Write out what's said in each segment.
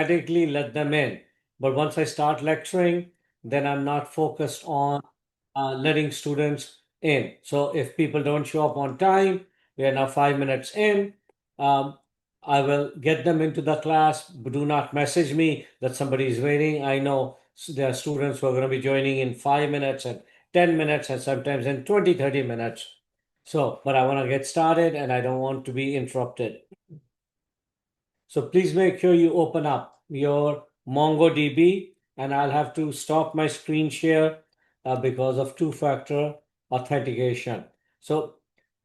automatically let them in. But once I start lecturing, then I'm not focused on letting students in. So if people don't show up on time, we are now 5 minutes in. Um, I will get them into the class, but do not message me that somebody is waiting. I know there are students who are going to be joining in 5 minutes and 10 minutes and sometimes in 20, 30 minutes. So, but I want to get started and I don't want to be interrupted. So please make sure you open up your MongoDB, and I'll have to stop my screen share because of two-factor authentication. So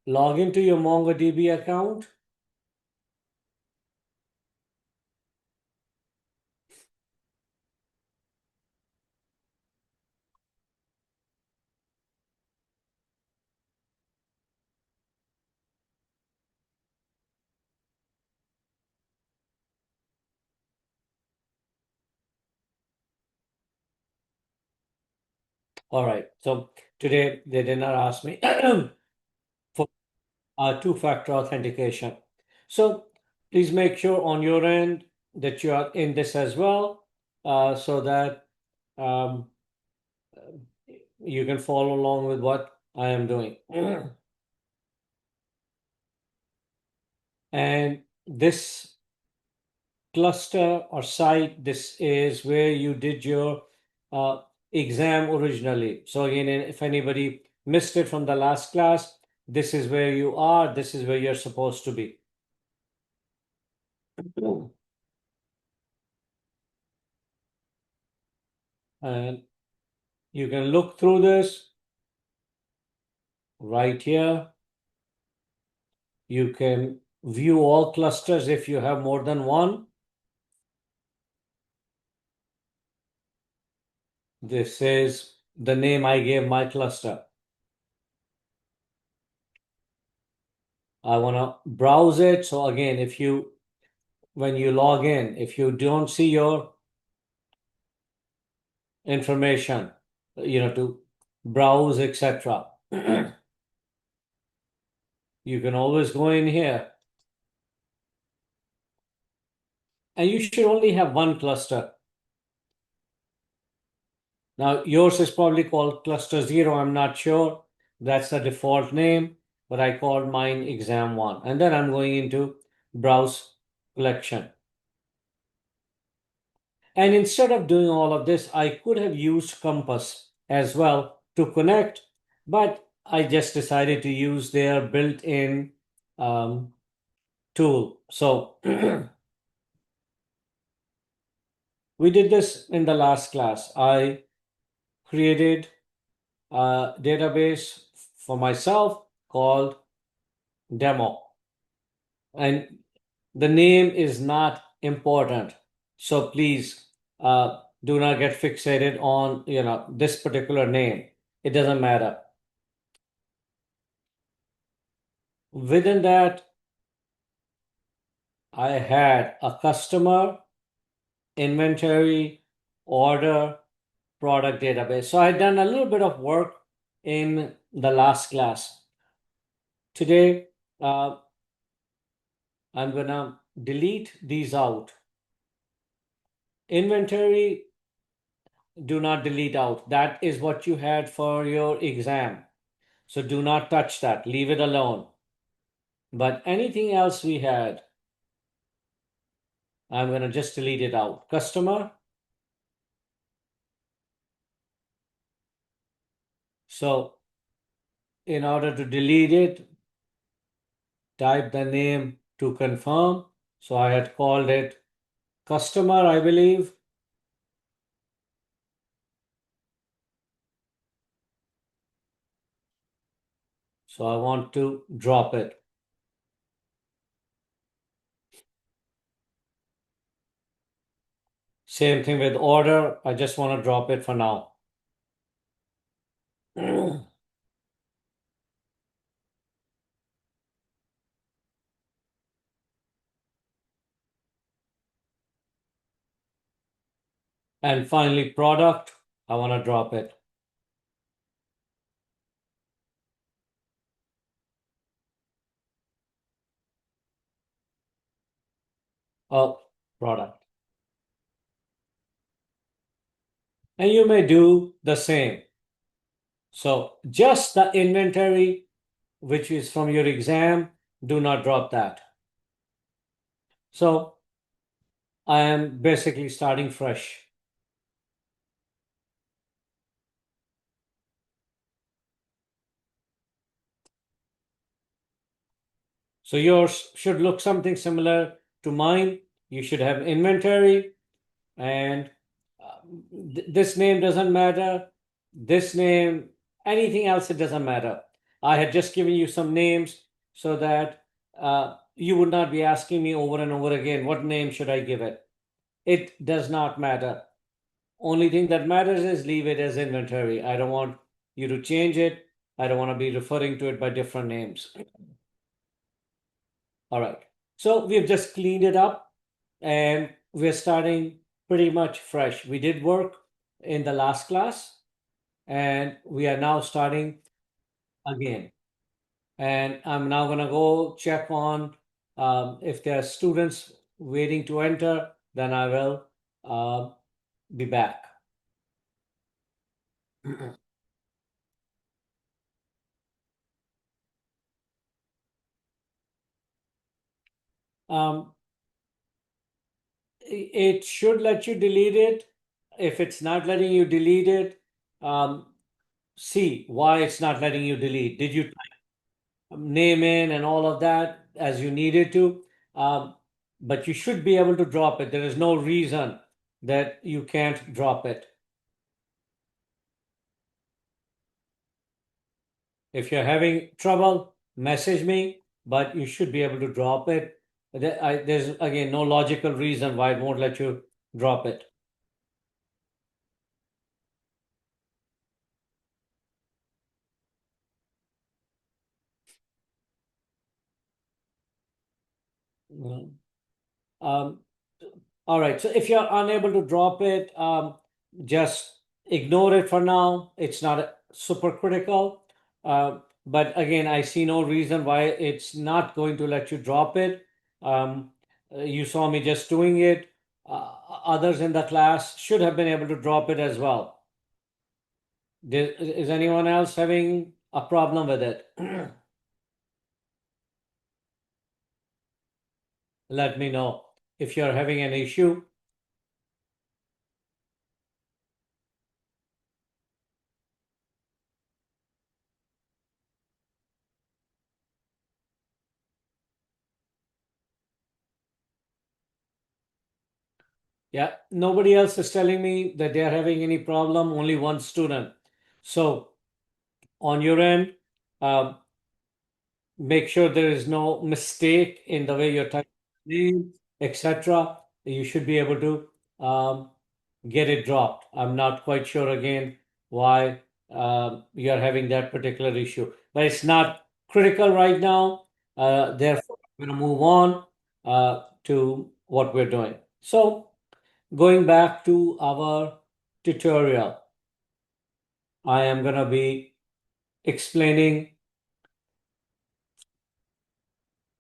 log into your MongoDB account. All right. So today they did not ask me for two-factor authentication. So please make sure on your end that you are in this as well, so that um, you can follow along with what I am doing. And this cluster or site, this is where you did your exam originally. So again, if anybody missed it from the last class, this is where you are, this is where you're supposed to be. And you can look through this right here. You can view all clusters if you have more than one. This is the name I gave my cluster. I want to browse it. So again, when you log in, if you don't see your information, to browse, etc., you can always go in here. And you should only have one cluster. Now, yours is probably called cluster 0. I'm not sure. That's the default name, but I called mine exam 1. And then I'm going into browse collection. And instead of doing all of this, I could have used Compass as well to connect, but I just decided to use their built-in tool. So we did this in the last class. I created a database for myself called demo. And the name is not important. So please do not get fixated on this particular name. It doesn't matter. Within that, I had a customer, inventory, order, product database. So I'd done a little bit of work in the last class. Today, I'm gonna delete these out. Inventory, do not delete out. That is what you had for your exam. So do not touch that. Leave it alone. But anything else we had, I'm gonna just delete it out. Customer. So in order to delete it, type the name to confirm. So I had called it customer, I believe. So I want to drop it. Same thing with order. I just want to drop it for now. And finally, product, I want to drop it. Oh, product. and you may do the same. So just the inventory, which is from your exam, do not drop that. So I am basically starting fresh. So yours should look something similar to mine. You should have inventory, and this name doesn't matter. This name, anything else, it doesn't matter. I had just given you some names so that you would not be asking me over and over again, what name should I give it? It does not matter. Only thing that matters is leave it as inventory. I don't want you to change it. I don't want to be referring to it by different names. All right. So we've just cleaned it up and we're starting pretty much fresh. We did work in the last class and we are now starting again. And I'm now going to go check on if there are students waiting to enter, then I will uh, be back. um, it should let you delete it. If it's not letting you delete it, um, see why it's not letting you delete. Did you name in and all of that as you needed to? Um, but you should be able to drop it. There is no reason that you can't drop it. If you're having trouble, message me, but you should be able to drop it. There's again no logical reason why it won't let you drop it. Mm. Um, all right. So if you're unable to drop it, just ignore it for now. It's not super critical. But again, I see no reason why it's not going to let you drop it. Um, you saw me just doing it. Others in the class should have been able to drop it as well. Is anyone else having a problem with it? Let me know if you're having an issue. Yeah, nobody else is telling me that they are having any problem, only one student. So on your end, um, make sure there is no mistake in the way you're typing name, etc. You should be able to get it dropped. I'm not quite sure again why you're having that particular issue, but it's not critical right now. Therefore, I'm going to move on to what we're doing. So, going back to our tutorial, I am going to be explaining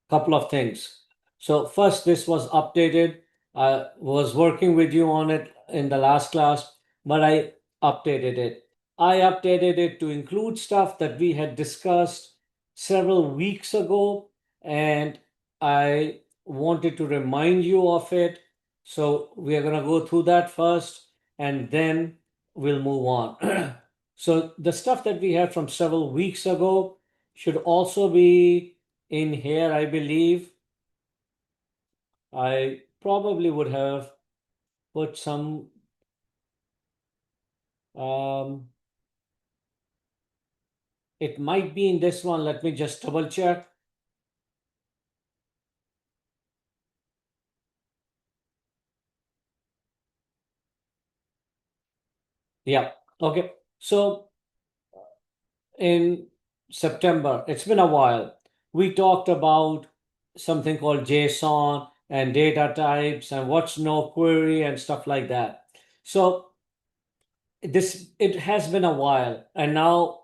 couple of things. So first, this was updated. I was working with you on it in the last class, but I updated it. I updated it to include stuff that we had discussed several weeks ago, and I wanted to remind you of it. So we are going to go through that first, and then we'll move on. So the stuff that we had from several weeks ago should also be in here, I believe. I probably would have put some. Um, it might be in this one. Let me just double check. Yeah. Okay. So in September, it's been a while. We talked about something called JSON and data types and what's no query and stuff like that. So this it has been a while, and now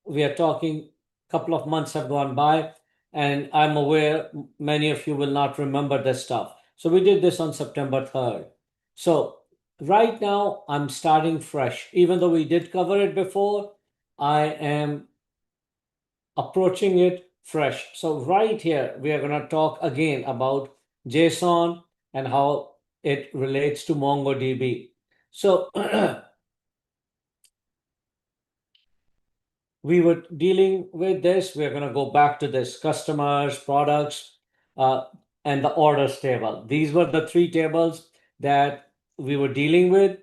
we are talking. A couple of months have gone by, and I'm aware many of you will not remember this stuff. So we did this on September 3rd. So right now I'm starting fresh. Even though we did cover it before, I am approaching it fresh. So right here, we are going to talk again about JSON and how it relates to MongoDB. So we were dealing with this. We're going to go back to this customers, products, uh, and the orders table. These were the three tables that we were dealing with.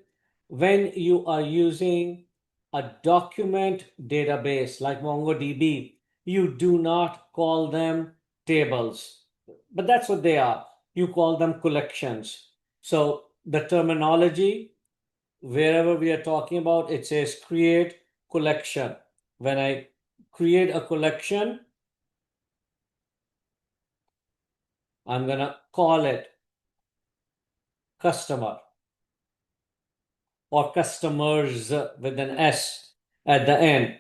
When you are using a document database like MongoDB, you do not call them tables, but that's what they are. You call them collections. So the terminology, wherever we are talking about, it says create collection. When I create a collection, I'm going to call it customer or customers with an S at the end.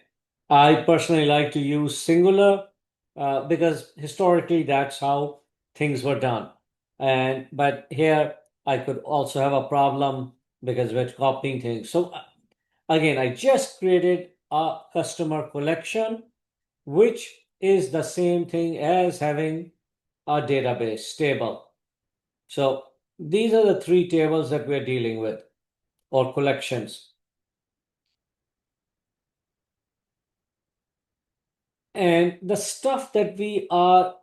I personally like to use singular because historically that's how things were done. But here I could also have a problem because we're copying things. So again, I just created a customer collection, which is the same thing as having a database table. So these are the three tables that we're dealing with, or collections. And the stuff that we are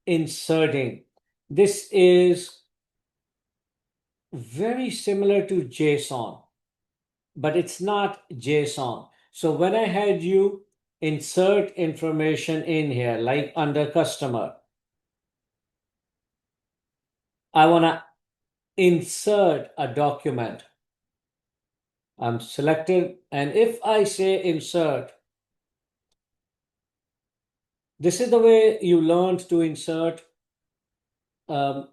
inserting, this is very similar to JSON, but it's not JSON. So when I had you insert information in here, like under customer, I want to insert a document. I'm selected, and if I say insert, this is the way you learned to insert um,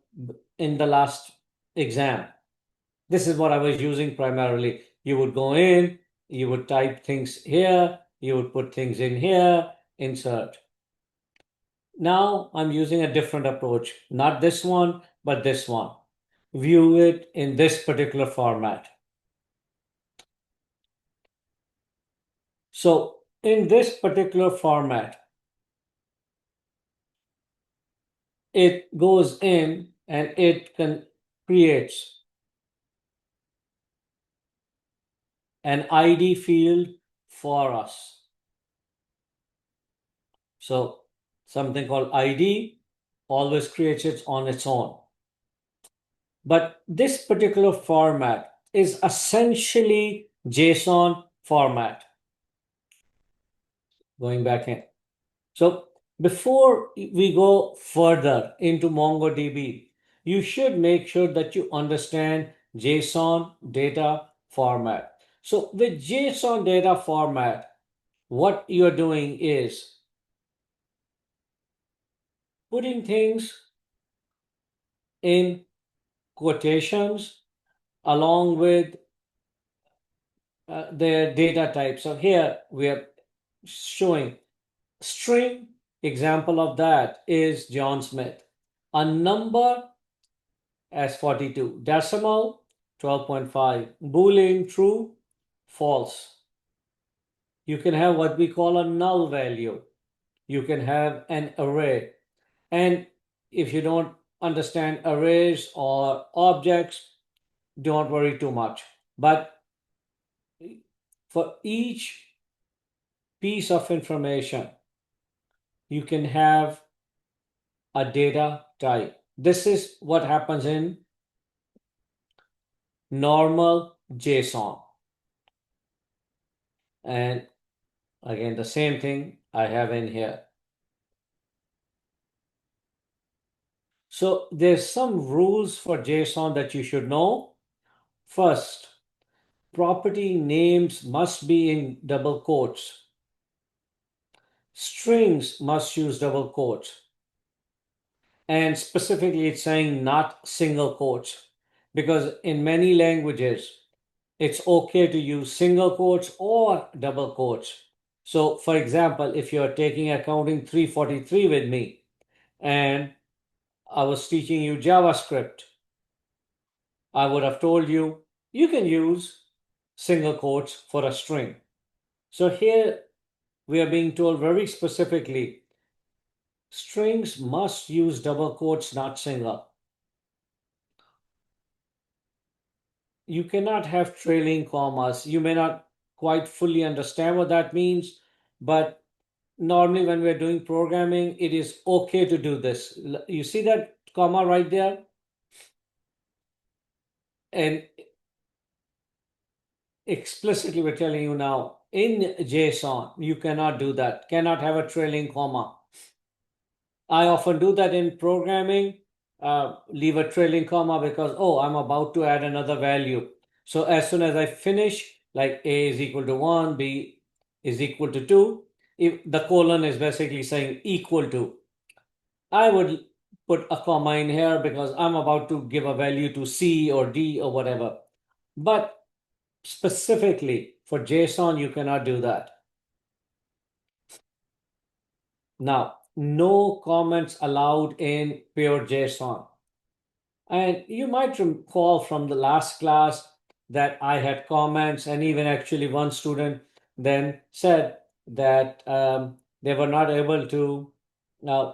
in the last exam. This is what I was using primarily. You would go in, you would type things here, you would put things in here, insert. Now I'm using a different approach, not this one, but this one. View it in this particular format. So in this particular format, it goes in and it can creates an ID field for us. So something called ID always creates it on its own. But this particular format is essentially JSON format. Going back in. So before we go further into MongoDB, you should make sure that you understand JSON data format. So with JSON data format, what you're doing is putting things in quotations along with their data type. So here we are showing string. Example of that is John Smith. A number as 42. Decimal 12.5. Boolean true, false. You can have what we call a null value. You can have an array. And if you don't understand arrays or objects, don't worry too much. But for each piece of information, you can have a data type. This is what happens in normal JSON. And again, the same thing I have in here. So there's some rules for JSON that you should know. First, property names must be in double quotes. Strings must use double quotes. And specifically, it's saying not single quotes because in many languages, it's okay to use single quotes or double quotes. So, for example, if you're taking accounting 343 with me and I was teaching you JavaScript, I would have told you you can use single quotes for a string. So here we are being told very specifically strings must use double quotes, not single. You cannot have trailing commas. You may not quite fully understand what that means, but normally when we're doing programming, it is okay to do this. You see that comma right there? And explicitly we're telling you now in JSON, you cannot do that, cannot have a trailing comma. I often do that in programming, leave a trailing comma because, oh, I'm about to add another value. So as soon as I finish, like A is equal to 1, B is equal to 2, if the colon is basically saying equal to, I would put a comma in here because I'm about to give a value to C or D or whatever. But specifically for JSON, you cannot do that. Now, no comments allowed in pure JSON. And you might recall from the last class that I had comments, and even actually one student then said that they were not able to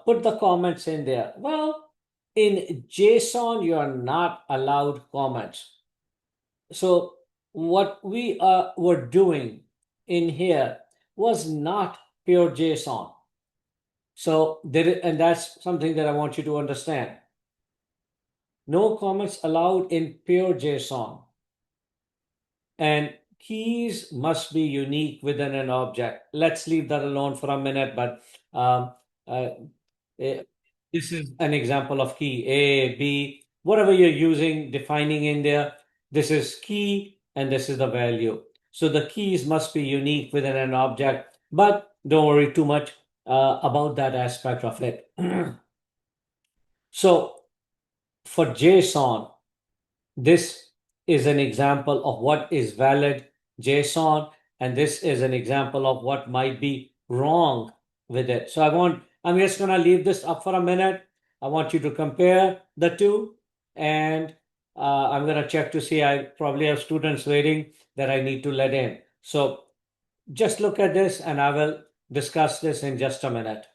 put the comments in there. Well, in JSON, you are not allowed comments. So, what we were doing in here was not pure JSON. So, and that's something that I want you to understand. No comments allowed in pure JSON. And keys must be unique within an object. Let's leave that alone for a minute, but um, uh, eh, this is an example of key A, B, whatever you're using, defining in there. This is key and this is the value. So the keys must be unique within an object, but don't worry too much about that aspect of it. So for JSON, this is an example of what is valid JSON, and this is an example of what might be wrong with it. So I'm just going to leave this up for a minute. I want you to compare the two, and I'm going to check to see. I probably have students waiting that I need to let in. So just look at this, and I will discuss this in just a minute.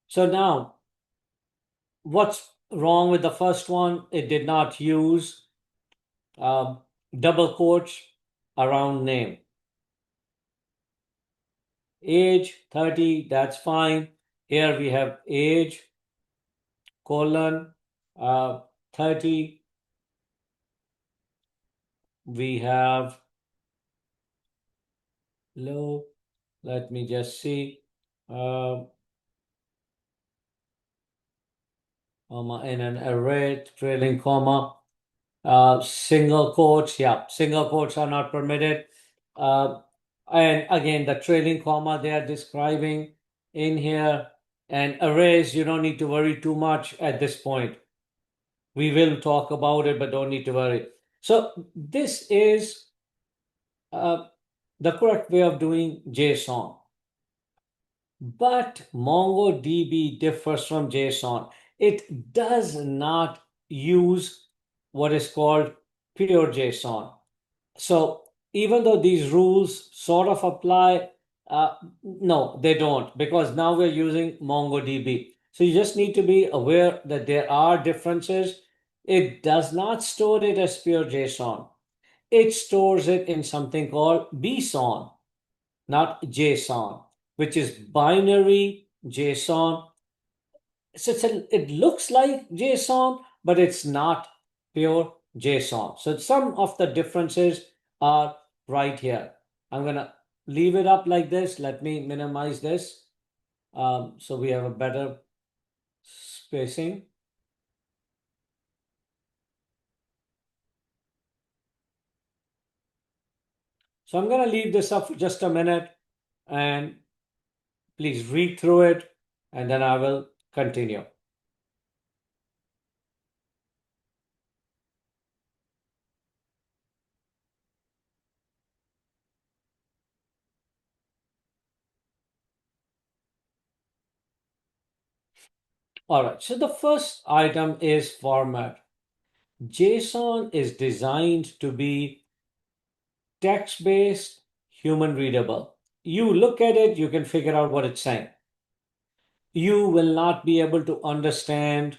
So now, what's wrong with the first one? It did not use um, double quotes around name. Age 30, that's fine. Here we have age colon 30. We have low. Let me just see. Comma in an array, trailing comma. Single quotes, yeah, single quotes are not permitted. Uh, and again, the trailing comma they are describing in here, and arrays, you don't need to worry too much at this point. We will talk about it, but don't need to worry. So this is the correct way of doing JSON. But MongoDB differs from JSON. It does not use what is called pure JSON. So even though these rules sort of apply, no, they don't, because now we're using MongoDB. So you just need to be aware that there are differences. It does not store it as pure JSON. It stores it in something called BSON, not JSON, which is binary JSON. So it looks like JSON, but it's not pure JSON. So some of the differences are right here. I'm going to leave it up like this. Let me minimize this so we have a better spacing. So I'm going to leave this up for just a minute and please read through it and then I will continue. All right, so the first item is format. JSON is designed to be text-based, human readable. You look at it, you can figure out what it's saying. You will not be able to understand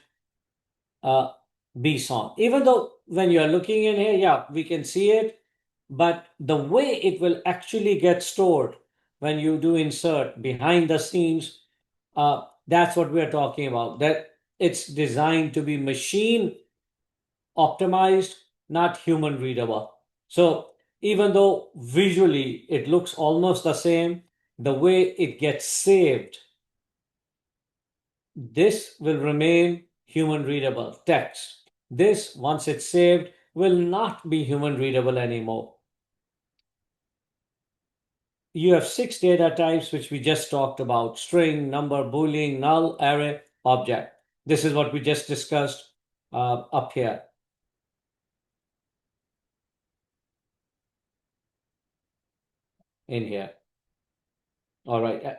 uh, BSON. Even though when you're looking in here, yeah, we can see it, but the way it will actually get stored when you do insert behind the scenes, that's what we're talking about. That it's designed to be machine optimized, not human readable. So even though visually it looks almost the same, the way it gets saved, this will remain human readable text. This, once it's saved, will not be human readable anymore. You have 6 data types, which we just talked about: string, number, boolean, null, array, object. This is what we just discussed up here in here. All right.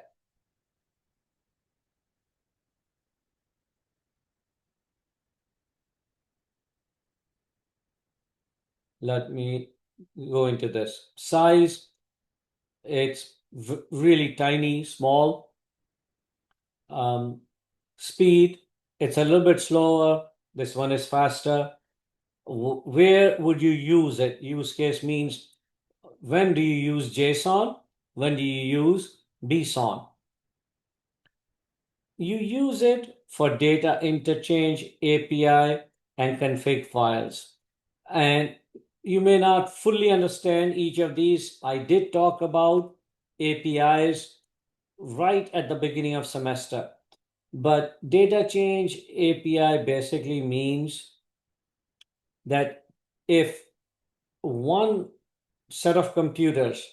Let me go into this. Size, it's really tiny, small. Um, Speed, it's a little bit slower. This one is faster. Where would you use it? Use case means when do you use JSON? When do you use BSON? You use it for data interchange, API, and config files. And you may not fully understand each of these. I did talk about APIs right at the beginning of semester. But data change API basically means that if one set of computers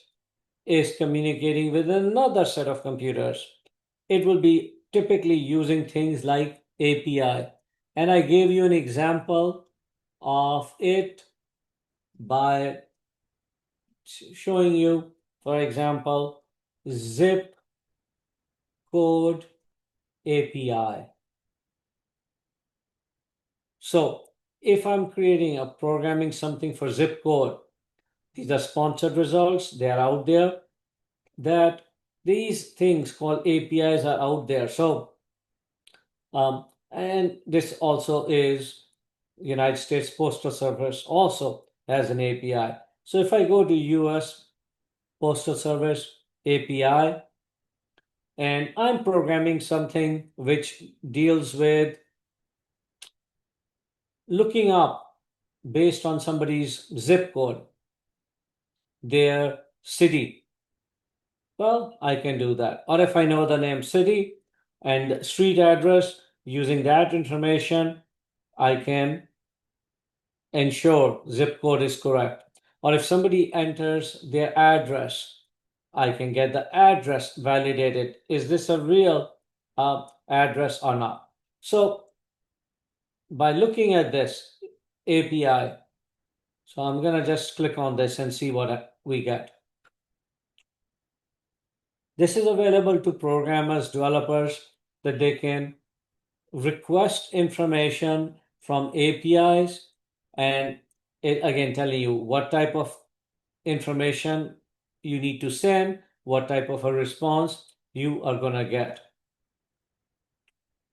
is communicating with another set of computers, it will be typically using things like API. And I gave you an example of it by showing you, for example, zip code API. So if I'm creating a programming something for zip code, these are sponsored results, they are out there, that these things called APIs are out there. So, and this also is United States Postal Service also has an API. So if I go to US Postal Service API and I'm programming something which deals with looking up based on somebody's zip code, their city, well, I can do that. Or if I know the name city and street address, using that information, I can ensure zip code is correct. Or if somebody enters their address, I can get the address validated. Is this a real address or not? So by looking at this API, so I'm going to just click on this and see what we get. This is available to programmers, developers, that they can request information from APIs, and it again telling you what type of information you need to send, what type of a response you are going to get.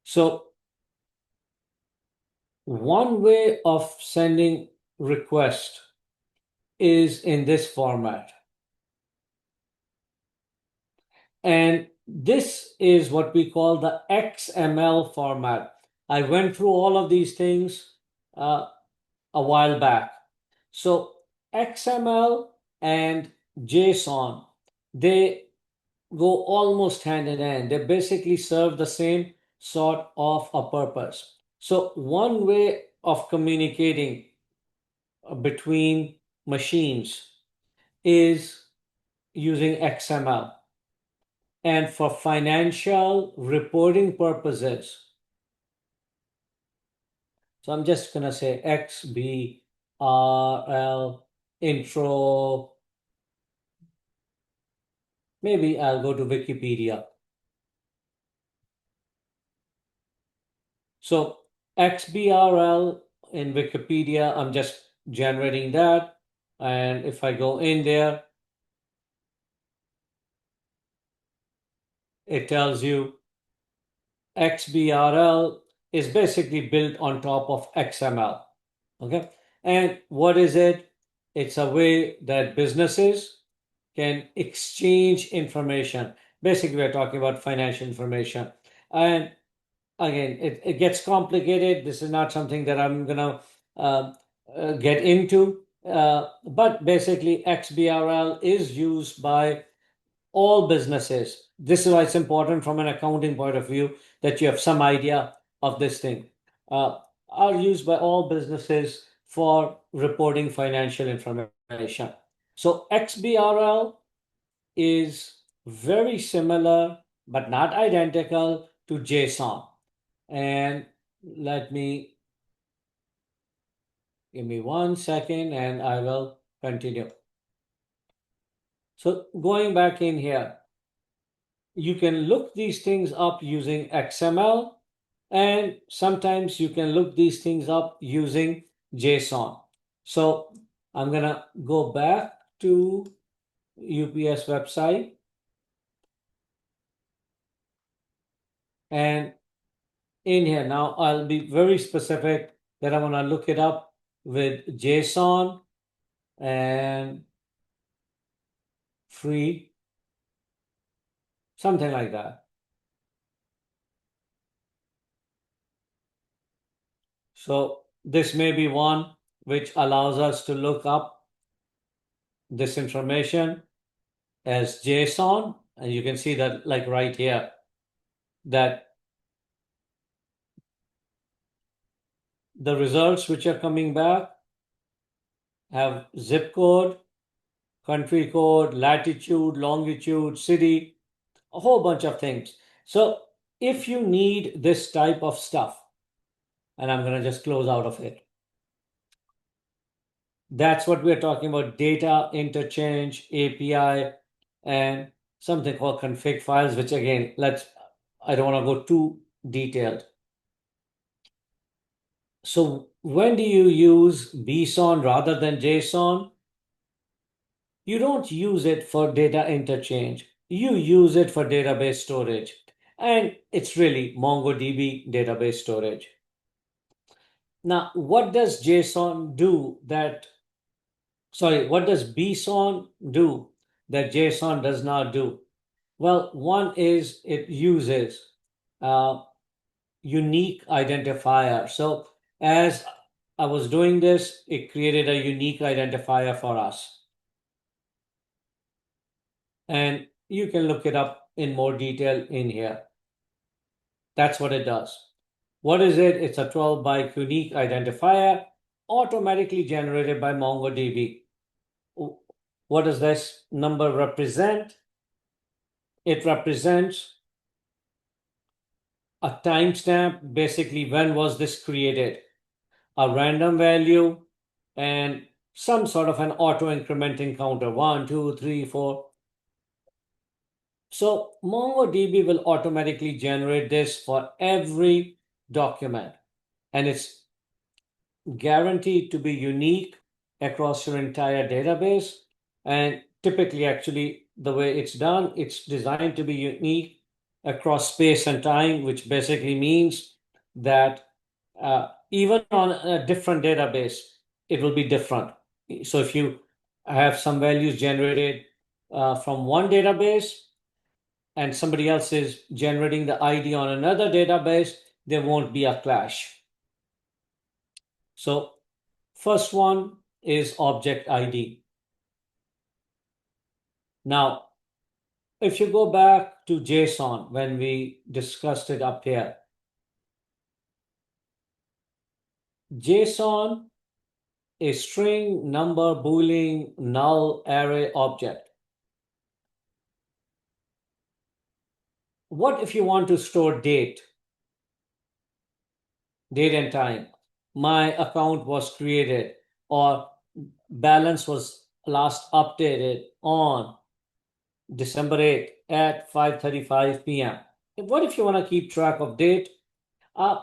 So one way of sending request is in this format. And this is what we call the XML format. I went through all of these things a while back. So XML and JSON, they go almost hand in hand. They basically serve the same sort of a purpose. So one way of communicating between machines is using XML. And for financial reporting purposes, so I'm just going to say XBRL intro. Maybe I'll go to Wikipedia. So XBRL in Wikipedia, I'm just generating that. And if I go in there, it tells you XBRL is basically built on top of XML. Okay. And what is it? It's a way that businesses can exchange information. Basically, we're talking about financial information. And again, it gets complicated. This is not something that I'm going to get into. But basically, XBRL is used by all businesses. This is why it's important from an accounting point of view that you have some idea of this thing. Uh, are used by all businesses for reporting financial information. So XBRL is very similar but not identical to JSON. And let me give me 1 second and I will continue. So going back in here, you can look these things up using XML, and sometimes you can look these things up using JSON. So I'm gonna go back to UPS website, and in here now I'll be very specific that I want to look it up with JSON and free, something like that. So this may be one which allows us to look up this information as JSON, and you can see that like right here that the results which are coming back have zip code, country code, latitude, longitude, city, a whole bunch of things. So if you need this type of stuff, and I'm going to just close out of it, that's what we're talking about: data interchange, API, and something called config files, which again, I don't want to go too detailed. So when do you use BSON rather than JSON? You don't use it for data interchange. You use it for database storage. And it's really MongoDB database storage. Now, what does what does BSON do that JSON does not do? Well, one is it uses uh, unique identifier. So as I was doing this, it created a unique identifier for us. And you can look it up in more detail in here. That's what it does. What is it? It's a 12 byte unique identifier automatically generated by MongoDB. What does this number represent? It represents a timestamp, basically when was this created, a random value, and some sort of an auto incrementing counter 1, 2, 3, 4. So MongoDB will automatically generate this for every document, and it's guaranteed to be unique across your entire database. And typically, actually, the way it's done, it's designed to be unique across space and time, which basically means that even on a different database, it will be different. So if you have some values generated from one database and somebody else is generating the ID on another database, there won't be a clash. So first one is object ID. Now, if you go back to JSON when we discussed it up here, JSON is string, number, boolean, null, array, object. What if you want to store date and time? My account was created or balance was last updated on December 8th at 5:35 p.m. What if you want to keep track of date? Uh,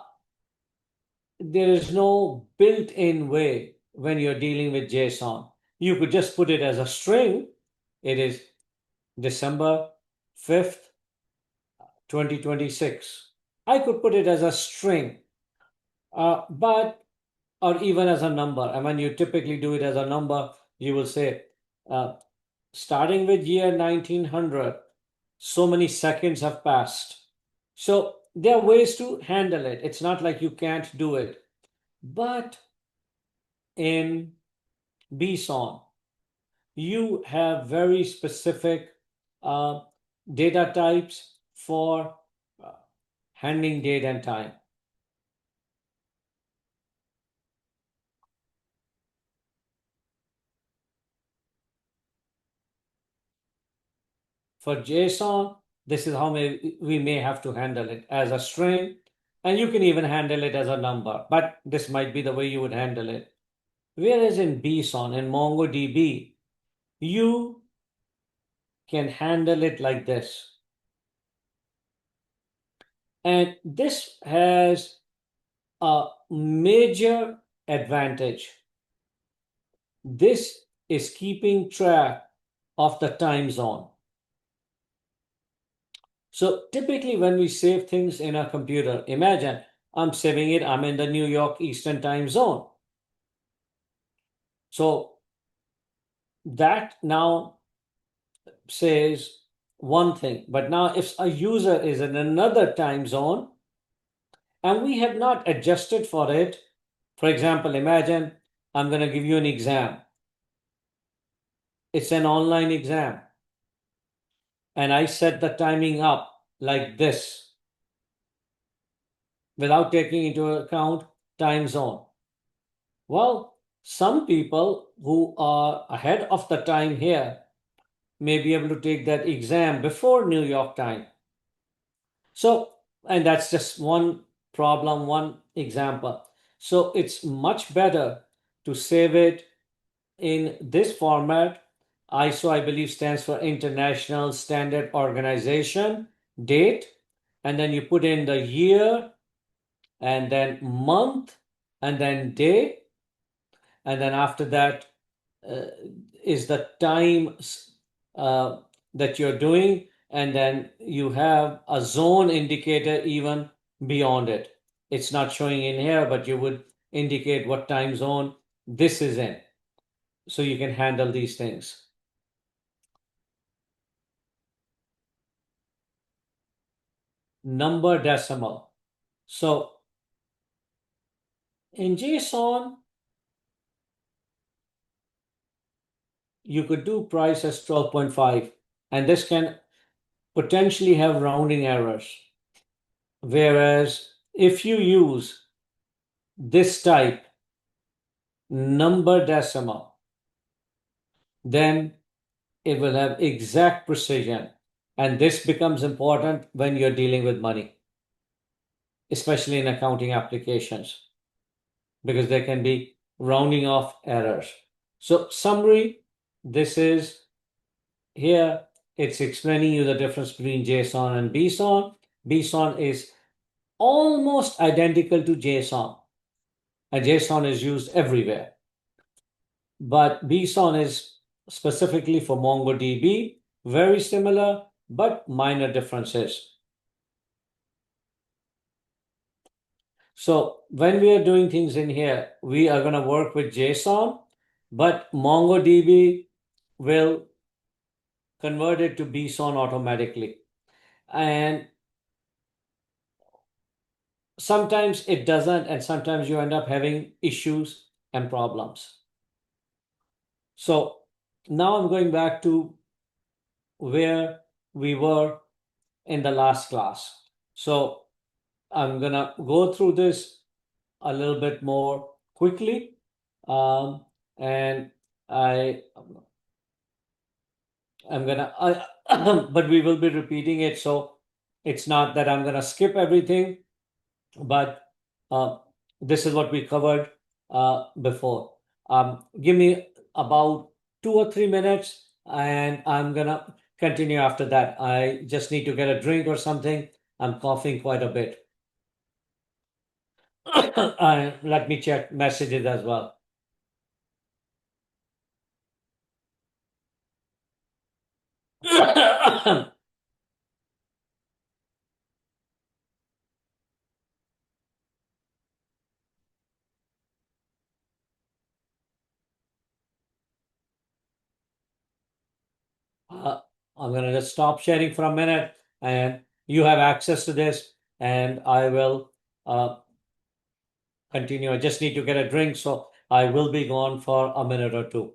there is no built-in way when you're dealing with JSON. You could just put it as a string. It is December 5th, 2026. I could put it as a string, but or even as a number. And when you typically do it as a number, you will say, uh, starting with year 1900, so many seconds have passed. So there are ways to handle it. It's not like you can't do it. But in BSON, you have very specific uh, data types for uh, handling date and time. For JSON, this is how we may have to handle it as a string, and you can even handle it as a number, but this might be the way you would handle it. Whereas in BSON and MongoDB, you can handle it like this. And this has a major advantage. This is keeping track of the time zone. So typically when we save things in a computer, imagine I'm saving it, I'm in the New York Eastern Time Zone. So that now says one thing, but now if a user is in another time zone and we have not adjusted for it, for example, imagine I'm going to give you an exam. It's an online exam, and I set the timing up like this without taking into account time zone. Well, some people who are ahead of the time here may be able to take that exam before New York time. So, and that's just one problem, one example. So it's much better to save it in this format. ISO, I believe, stands for International Standard Organization, date, and then you put in the year, and then month, and then day, and then after that uh, is the time uh, that you're doing, and then you have a zone indicator even beyond it. It's not showing in here, but you would indicate what time zone this is in, so you can handle these things. Number decimal. So in JSON, you could do price as 12.5, and this can potentially have rounding errors. Whereas if you use this type, number decimal, then it will have exact precision. And this becomes important when you're dealing with money, especially in accounting applications, because there can be rounding off errors. So, summary, this is here, it's explaining you the difference between JSON and BSON. BSON is almost identical to JSON, and JSON is used everywhere. But BSON is specifically for MongoDB, very similar, but minor differences. So when we are doing things in here, we are going to work with JSON, but MongoDB will convert it to BSON automatically. And sometimes it doesn't, and sometimes you end up having issues and problems. So now I'm going back to where we were in the last class. So I'm gonna go through this a little bit more quickly, and I I'm gonna but we will be repeating it, so it's not that I'm gonna skip everything, but uh, this is what we covered before. Give me about 2 or 3 minutes, and I'm gonna continue after that. I just need to get a drink or something. I'm coughing quite a bit. Let me check messages as well. Uh, I'm gonna just stop sharing for a minute, and you have access to this, and I will continue. I just need to get a drink, so I will be gone for a minute or two.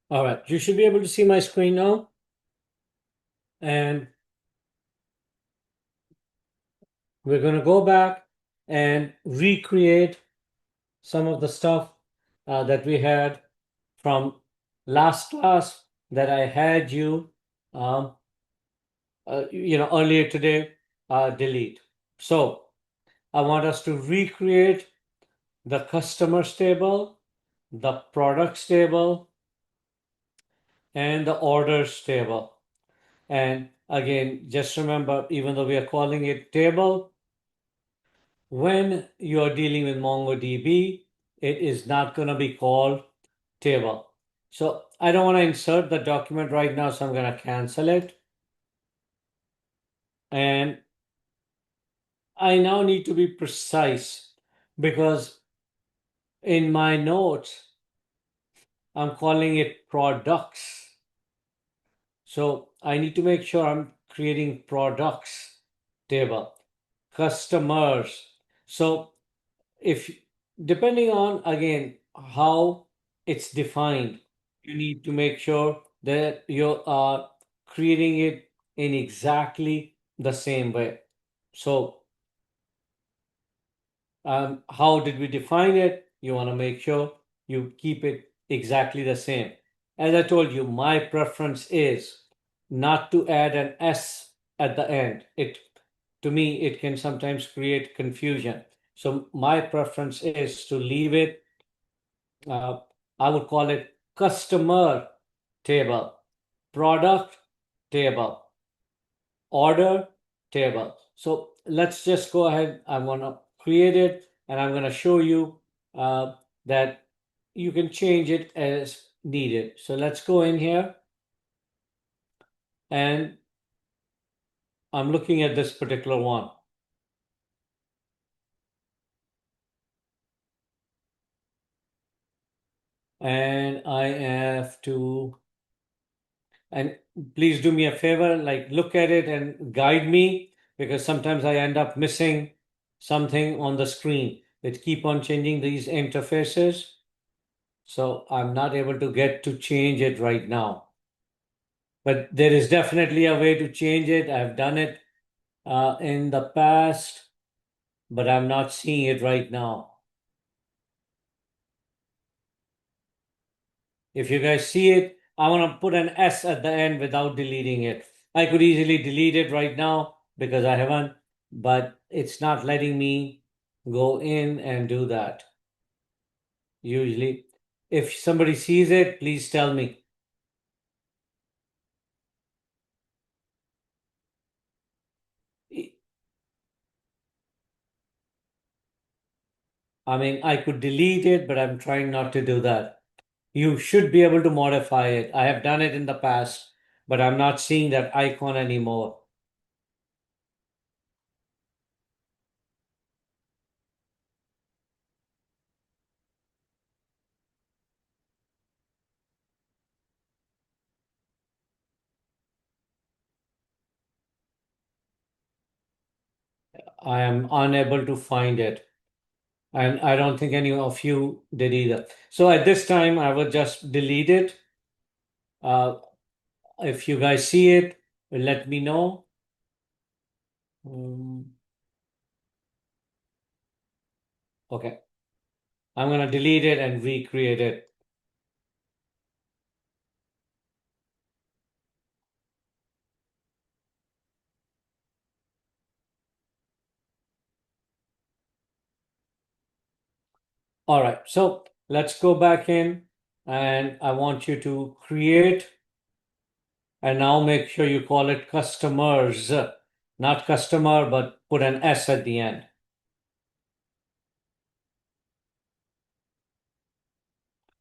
All right, you should be able to see my screen now, and we're going to go back and recreate some of the stuff that we had from last class that I had you, um, earlier today, delete. So I want us to recreate the customers table, the products table, and the orders table. And again, just remember, even though we are calling it table, when you are dealing with MongoDB, it is not going to be called table. So I don't want to insert the document right now, so I'm going to cancel it. And I now need to be precise because in my notes, I'm calling it products. So I need to make sure I'm creating products table, customers. So if depending on again how it's defined, you need to make sure that you are creating it in exactly the same way. So how did we define it? You want to make sure you keep it exactly the same. As I told you, my preference is not to add an S at the end. To me, it can sometimes create confusion. So my preference is to leave it, uh, I would call it customer table, product table, order table. So let's just go ahead. I'm going to create it and I'm going to show you that you can change it as needed. So let's go in here and I'm looking at this particular one. And I have to, and please do me a favor, like look at it and guide me because sometimes I end up missing something on the screen. It keep on changing these interfaces. So I'm not able to get to change it right now. But there is definitely a way to change it. I've done it in the past, but I'm not seeing it right now. If you guys see it, I want to put an S at the end without deleting it. I could easily delete it right now because I haven't, but it's not letting me go in and do that. Usually, if somebody sees it, please tell me. I mean, I could delete it, but I'm trying not to do that. You should be able to modify it. I have done it in the past, but I'm not seeing that icon anymore. I am unable to find it. And I don't think any of you did either. So at this time, I will just delete it. Uh, if you guys see it, let me know. Um, okay. I'm going to delete it and recreate it. All right. So let's go back in and I want you to create and now make sure you call it customers, not customer, but put an S at the end.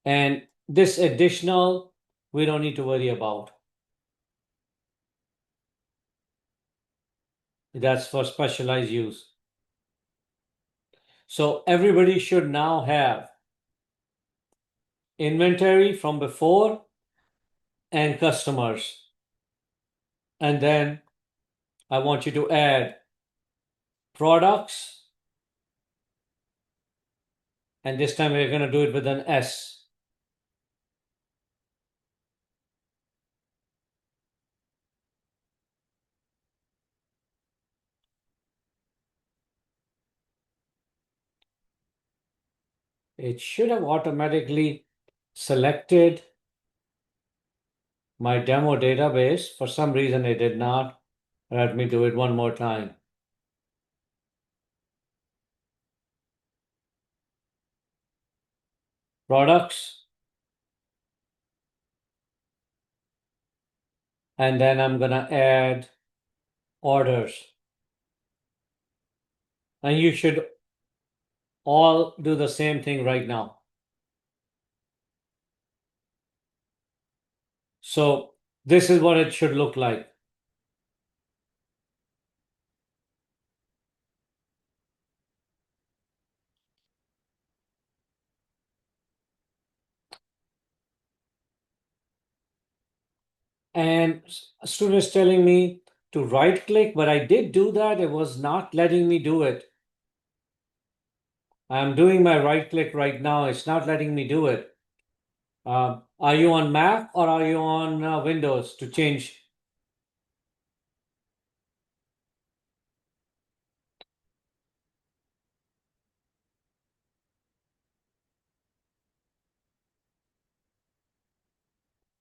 And this additional, we don't need to worry about. That's for specialized use. So everybody should now have inventory from before and customers. And then I want you to add products. And this time we're going to do it with an S. It should have automatically selected my demo database. For some reason, it did not. Let me do it one more time. Products. And then I'm going to add orders. And you should all do the same thing right now. So this is what it should look like. And a student is telling me to right click, but I did do that. It was not letting me do it. I'm doing my right click right now. It's not letting me do it. Are you on Mac or are you on Windows to change?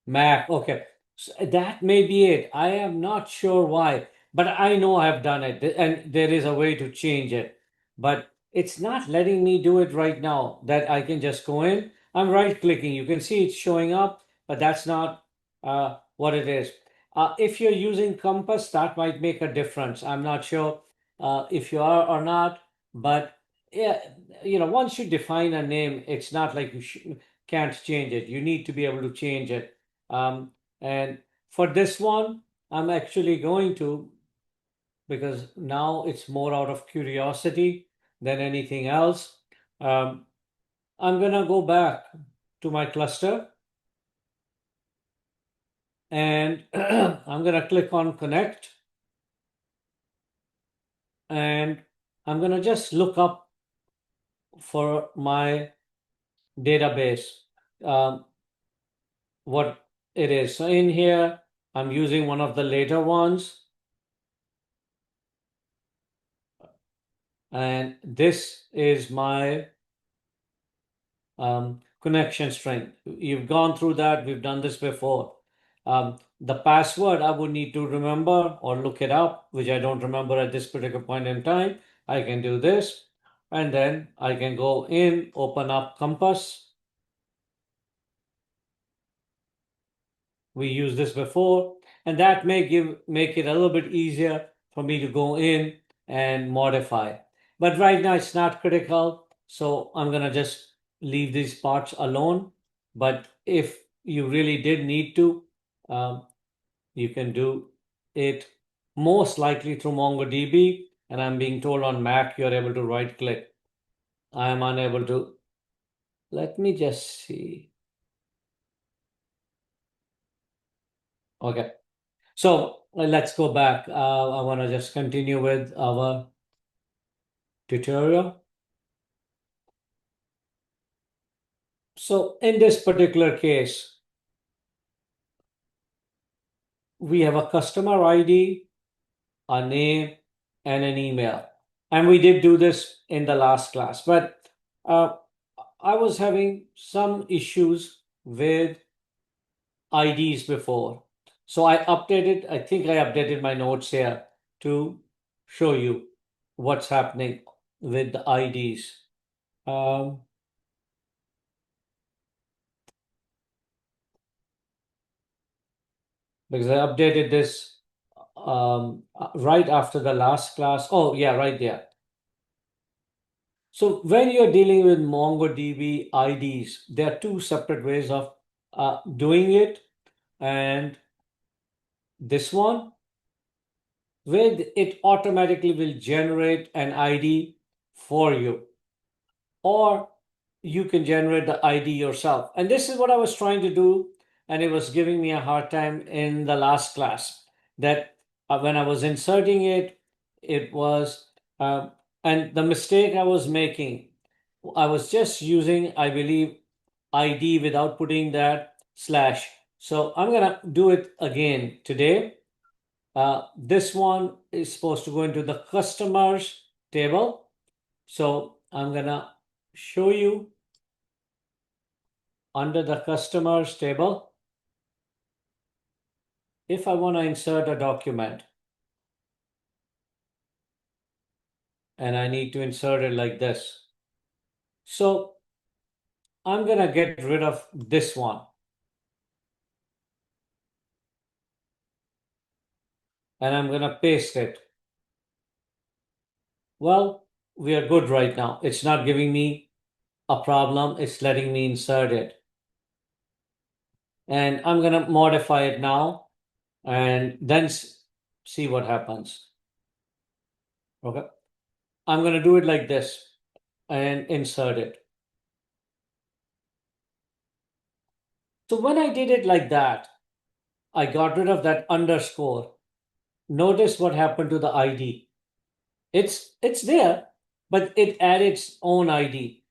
Mac, okay. So that may be it. I am not sure why. but I know I've done it, and there is a way to change it. But it's not letting me do it right now. That I can just go in. I'm right clicking. You can see it's showing up, but that's not what it is. If you're using Compass, that might make a difference. I'm not sure if you are or not, but yeah, once you define a name, it's not like can't change it. You need to be able to change it. And for this one, I'm actually going to, because now it's more out of curiosity than anything else. Um, I'm going to go back to my cluster, and I'm going to click on connect, and I'm going to just look up for my database, um, what it is. So in here, I'm using one of the later ones, and this is my connection string. You've gone through that. We've done this before. The password I would need to remember or look it up, which I don't remember at this particular point in time. I can do this, and then I can go in, open up Compass. We used this before, and that may make it a little bit easier for me to go in and modify. But right now it's not critical, so I'm gonna just leave these parts alone. But if you really did need to, um, you can do it most likely through MongoDB. And I'm being told on Mac you're able to right click. I am unable to. Let me just see. Okay. So let's go back. I want to just continue with our tutorial. So in this particular case, we have a customer ID, a name, and an email. And we did do this in the last class, but uh, I was having some issues with IDs before. So I think I updated my notes here to show you what's happening with the IDs. Um, because I updated this right after the last class. Oh, yeah, right there. So when you're dealing with MongoDB IDs, there are two separate ways of doing it. And this one, where it automatically will generate an ID for you, or you can generate the ID yourself. And this is what I was trying to do, and it was giving me a hard time in the last class. That when I was inserting it, it was, and the mistake I was making, I was just using, I believe, ID without putting that slash. So I'm gonna do it again today. This one is supposed to go into the customers table. So I'm gonna show you under the customers table. If I want to insert a document and I need to insert it like this. So I'm gonna get rid of this one and I'm gonna paste it. Well, we are good right now. It's not giving me a problem. It's letting me insert it. And I'm gonna modify it now and then see what happens. Okay. I'm gonna do it like this and insert it. So when I did it like that, I got rid of that underscore. Notice what happened to the ID. It's there, but it added its own ID.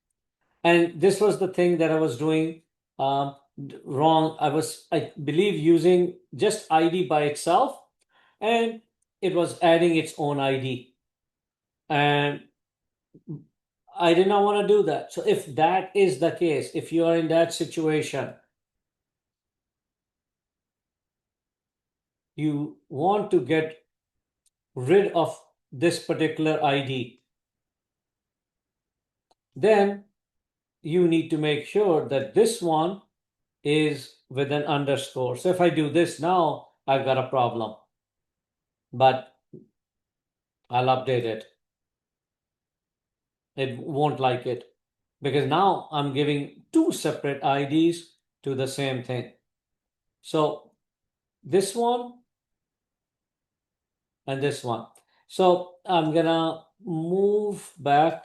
And this was the thing that I was doing wrong. I believe, using just ID by itself, and it was adding its own ID. And I did not want to do that. So if that is the case, if you are in that situation, you want to get rid of this particular ID, then you need to make sure that this one is with an underscore. So if I do this now, I've got a problem, but I'll update it. It won't like it because now I'm giving two separate IDs to the same thing. So this one and this one. So I'm gonna move back.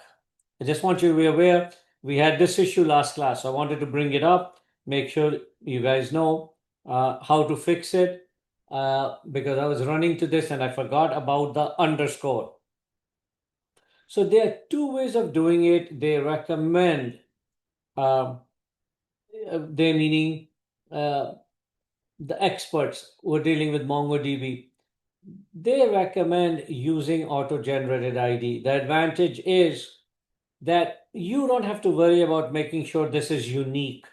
I just want you to be aware we had this issue last class. So I wanted to bring it up, make sure you guys know how to fix it because I was running to this and I forgot about the underscore. So there are two ways of doing it. They recommend, they meaning the experts who are dealing with MongoDB, they recommend using auto-generated ID. The advantage is that you don't have to worry about making sure this is unique.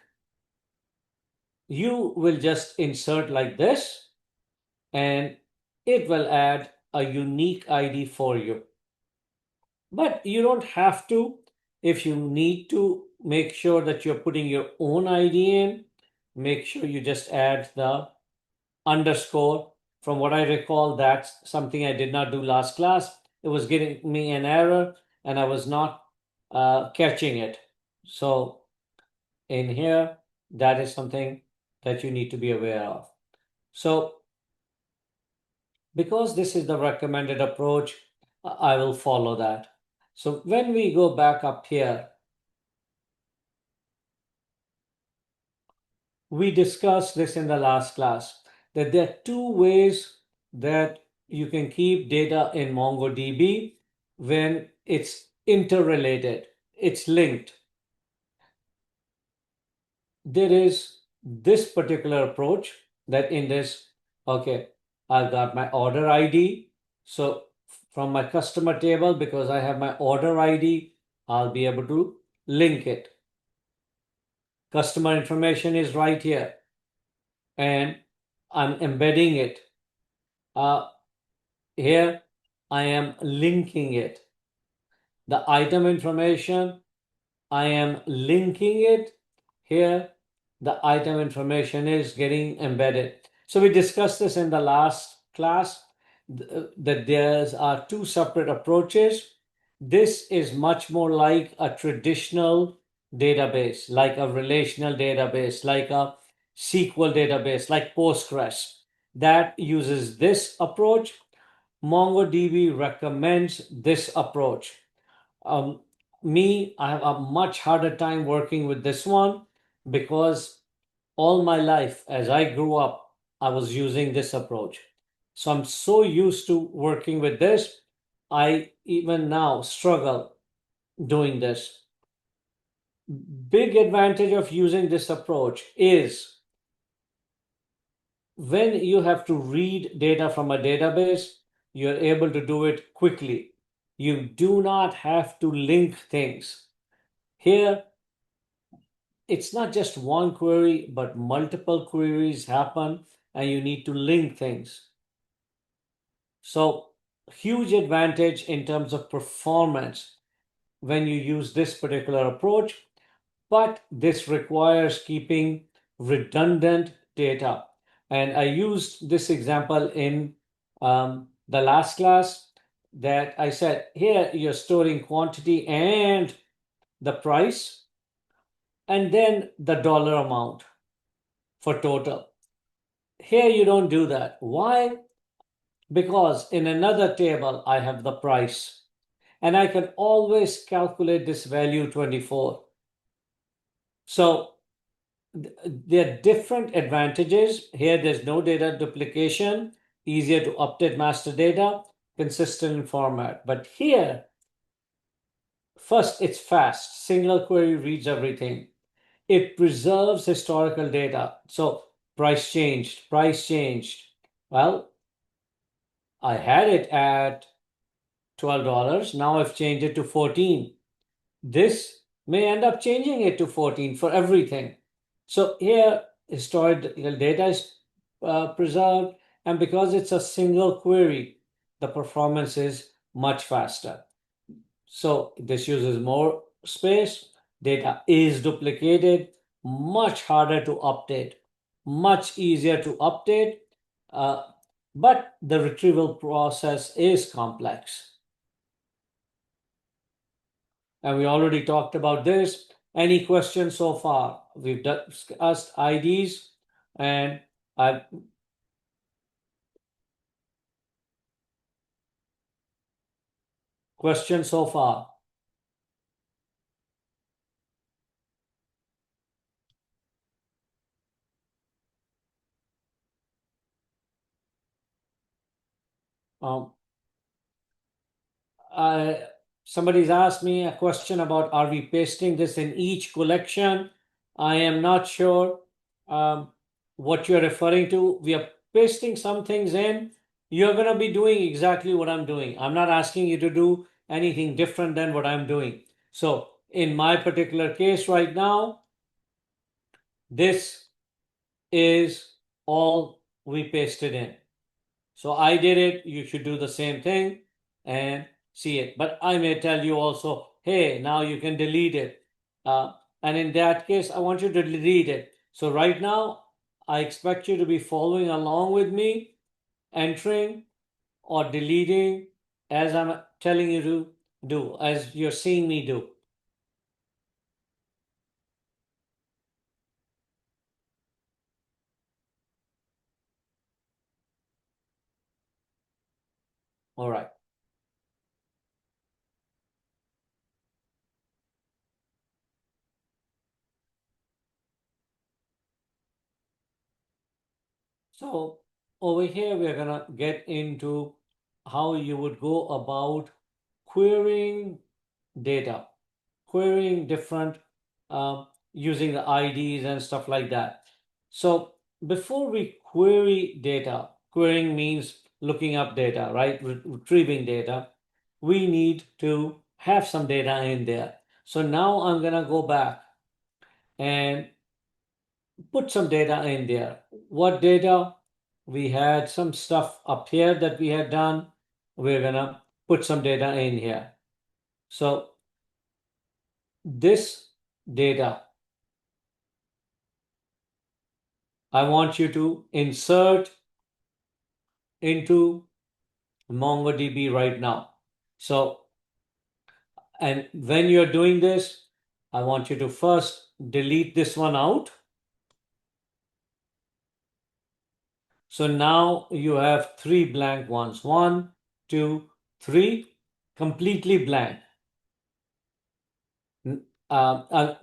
You will just insert like this and it will add a unique ID for you. But you don't have to. If you need to make sure that you're putting your own ID in, make sure you just add the underscore. From what I recall, that's something I did not do last class. It was giving me an error and I was not catching it. So in here, that is something that you need to be aware of. So because this is the recommended approach, I will follow that. So when we go back up here, we discussed this in the last class, that there are two ways that you can keep data in MongoDB when it's interrelated, it's linked. There is this particular approach that in this, okay, I've got my order ID. So from my customer table, because I have my order ID, I'll be able to link it. Customer information is right here and I'm embedding it. Here I am linking it. The item information, I am linking it. Here, the item information is getting embedded. So we discussed this in the last class that there are two separate approaches. This is much more like a traditional database, like a relational database, like a SQL database, like Postgres. That uses this approach. MongoDB recommends this approach. I have a much harder time working with this one because all my life, as I grew up, I was using this approach. So I'm so used to working with this, I even now struggle doing this. Big advantage of using this approach is when you have to read data from a database, you're able to do it quickly. You do not have to link things. Here, it's not just one query, but multiple queries happen and you need to link things. So, huge advantage in terms of performance when you use this particular approach, but this requires keeping redundant data. And I used this example in the last class that I said here you're storing quantity and the price and then the dollar amount for total. Here you don't do that. Why? Because in another table I have the price and I can always calculate this value 24. So there are different advantages. Here there's no data duplication, easier to update master data, consistent in format. But here, first it's fast. Single query reads everything. It preserves historical data. So price changed, price changed. Well, I had it at $12. Now I've changed it to 14. This may end up changing it to 14 for everything. So here historical data is preserved, and because it's a single query, the performance is much faster. So this uses more space, data is duplicated, much harder to update, much easier to update, uh, but the retrieval process is complex. And we already talked about this. Any questions so far? We've discussed IDs and I questions so far. Um, I, somebody's asked me a question about are we pasting this in each collection? I am not sure what you're referring to. We are pasting some things in. You're going to be doing exactly what I'm doing. I'm not asking you to do anything different than what I'm doing. So, in my particular case right now, this is all we pasted in. So I did it. You should do the same thing and see it. But I may tell you also, hey, now you can delete it. And in that case, I want you to delete it. So right now, I expect you to be following along with me, entering or deleting as I'm telling you to do, as you're seeing me do. All right. So over here, we're gonna get into how you would go about querying data, querying different using the IDs and stuff like that. So before we query data, querying means looking up data, right? Retrieving data. We need to have some data in there. So now I'm gonna go back and put some data in there. What data? We had some stuff up here that we had done. We're gonna put some data in here. So this data, I want you to insert into MongoDB right now. So, and when you're doing this, I want you to first delete this one out. So now you have three blank ones. One, two, three, completely blank.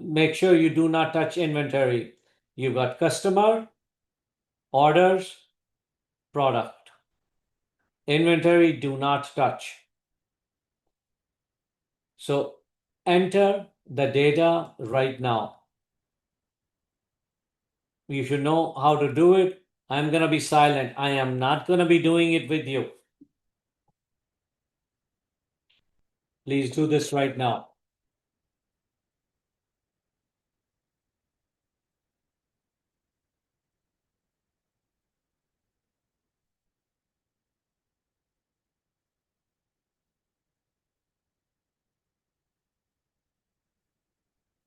Make sure you do not touch inventory. You've got customer, orders, product. Inventory, do not touch. So enter the data right now. You should know how to do it. I'm going to be silent. I am not going to be doing it with you. Please do this right now.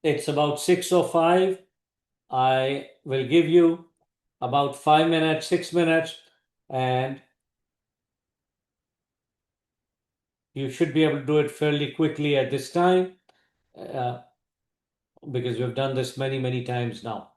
It's about 6:05. I will give you about 5 minutes, 6 minutes, and you should be able to do it fairly quickly at this time uh, because we've done this many, many times now.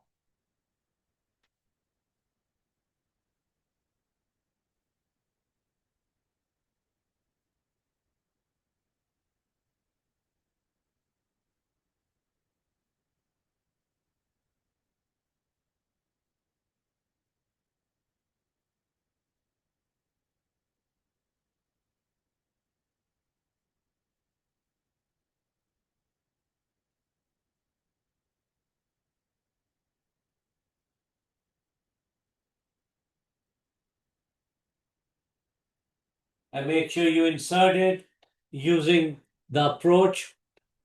And make sure you insert it using the approach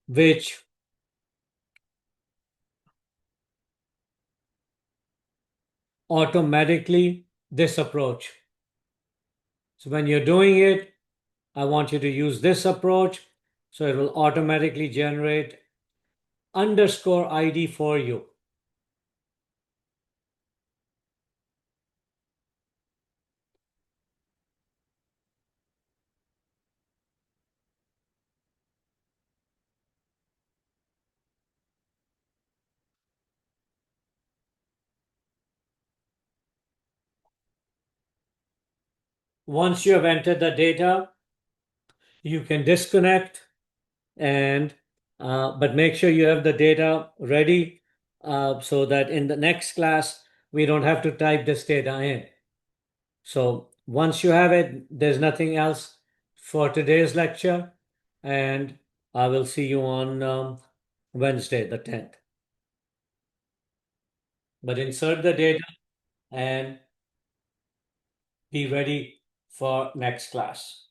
which automatically this approach. So when you're doing it, I want you to use this approach. So it will automatically generate underscore ID for you. Once you have entered the data, you can disconnect and but make sure you have the data ready so that in the next class we don't have to type this data in. So once you have it, there's nothing else for today's lecture, and I will see you on Wednesday, the 10th. But insert the data and be ready for next class.